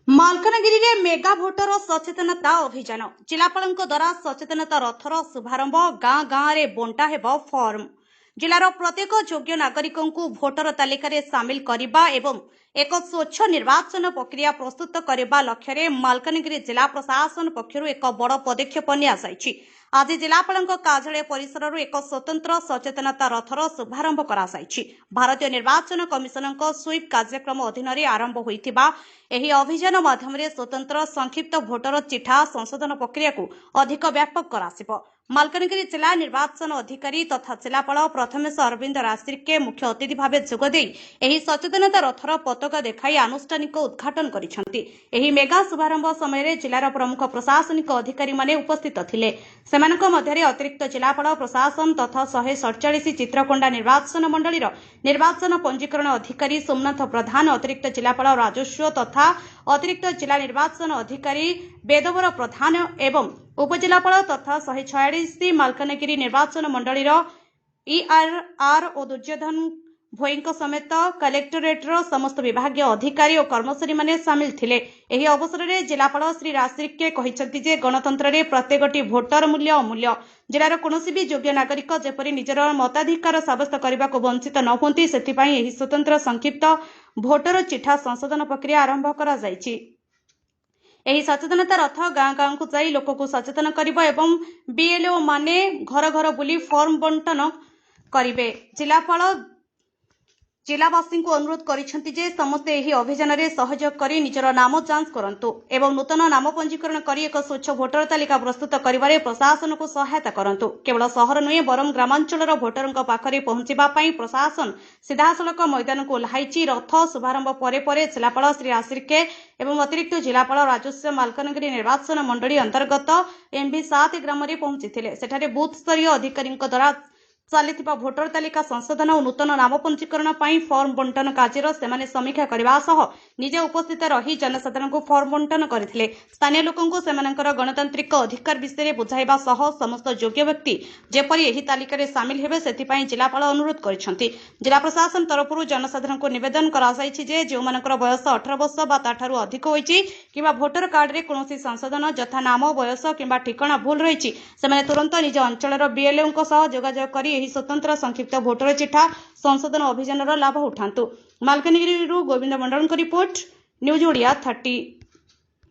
मालकानगिरी रे mega voter सचेतनता अभियान जिलापाल द्वारा सचेतनता रथर शुभारंभ गाँ गाँ रे बंटा हेब फॉर्म जिलार प्रत्येक योग्य नागरिक भोटर तालिकार सामिल करने एवं एक स्वच्छ निर्वाचन प्रक्रिया प्रस्तुत करने लक्ष्य मालकानगिरी जिला प्रशासन पक्षर एक बड़ पदक्षेप नि आज जिलापाल कार्यालय परिसर एक स्वतंत्र सचेतनता रथर शुभारंभ कर भारतीय निर्वाचन कमिशन स्वीप कार्यक्रम अधीन आरंभ होता अभियान माध्यम स्वतंत्र संक्षिप्त भोटर चिठा संशोधन प्रक्रिया को अधिक व्यापक कर मालकानगिरी जिला निर्वाचन अधिकारी तथा जिलापाल प्रथमेश अरविंद राजसिर्के मुख्य अतिथि भाव जोगदे सचेतनता रथर पताका देखाई आनुष्ठानिक उद्घाटन करिसेंति। मेगा शुभारंभ समय जिलार प्रमुख प्रशासनिक अधिकारी माने उपस्थित थिले। सेमानक मध्यरे अतिरिक्त जिलापाल प्रशासन तथा 147 चित्रकोंडा निर्वाचन मंडलीर निर्वाचन पंजीकरण अधिकारी सोमनाथ प्रधान, अतिरिक्त जिलापाल राजस्व तथा अतिरिक्त जिला निर्वाचन अधिकारी वेदवर प्रधान एवं उपजिलापाल तथा 146 मालकानगिरी निर्वाचन मंडलीर ईआरआर और दुर्योधन भोईंक समेत कलेक्टरेटर समस्त विभागीय अधिकारी और कर्मचारी माने सामिल थिले। एही अवसर में जिलापाल श्री राजसिर्के कहिसेंति जे गणतंत्र रे प्रत्येकटी भोटर मूल्य अमूल्य। जिलार कोनोसी भी योग्य नागरिक जेपरि निजर मताधिकार साब्यस्त करने को वंचित न होती सेथिपाई एही स्वतंत्र संक्षिप्त भोटर चिठा संशोधन प्रक्रिया आरंभ करा जायछि। एही सचेतनता रथ गाँ गाँ को जाई लोक को सचेतन करिबो एवं बीएलओ माने घर घर बुली फॉर्म बंटन करिवे। जिलापाल जिलावासी को अनुरोध करिसेंति जे समस्ते एही अभियान रे सहयोग करी निजर नाम जांच करंतु एवं नूतन नाम पंजीकरण करी एक स्वच्छ भोटर तालिका प्रस्तुत करिवारे प्रशासन को सहायता करंतु। केवल सहर नुहे बरम ग्रामांचलर भोटरंक पाखरे पहुंचिबा पई प्रशासन सीधासलख मैदान को ओह्लाइछि। रथ शुभारंभ परे परे जिलापाल श्री राजसिर्के एवं अतिरिक्त जिलापाल राजस्व मालकानगिरी निर्वाचन मंडली अंतर्गत एमभी 7 ग्राम रे पहुंचिथिले। सेठारे बूथ स्तरीय अधिकारी द्वारा चलिथिबा भोटर तालिका संशोधन और नूतन नाम पंजीकरण पई फॉर्म बंटन कार्यर सेमाने समीक्षा करबा सह निजे उपस्थित रही जनसाधारण को फॉर्म बंटन करथिले। स्थानीय लोकन को सेमानकर गणतांत्रिक अधिकार विषय बुझाइबा सह समस्त योग्य व्यक्ति जेपरि एही तालिका रे शामिल हेबे सेथिपाई जिलापाल अनुरोध करिसेंति। जिला प्रशासन तरफरु जनसाधारण को निवेदन करा जायछि जे जो मानकर बयस 18 वर्ष बा ताठारु अधिक होईछि किबा भोटर कार्ड रे कोनोसी संशोधन जथा नाम बयस किबा ठिकाना भूल रहिछि सेमाने तुरंत निज अंचलर बीएलओ को सह जोगाजोग करी एही स्वतंत्र संक्षिप्त भोटर चिठा संशोधन अभियान लाभ उठांतु। मालकानगिरी गोविंद मंडल रिपोर्ट न्यूज ओडिया 30।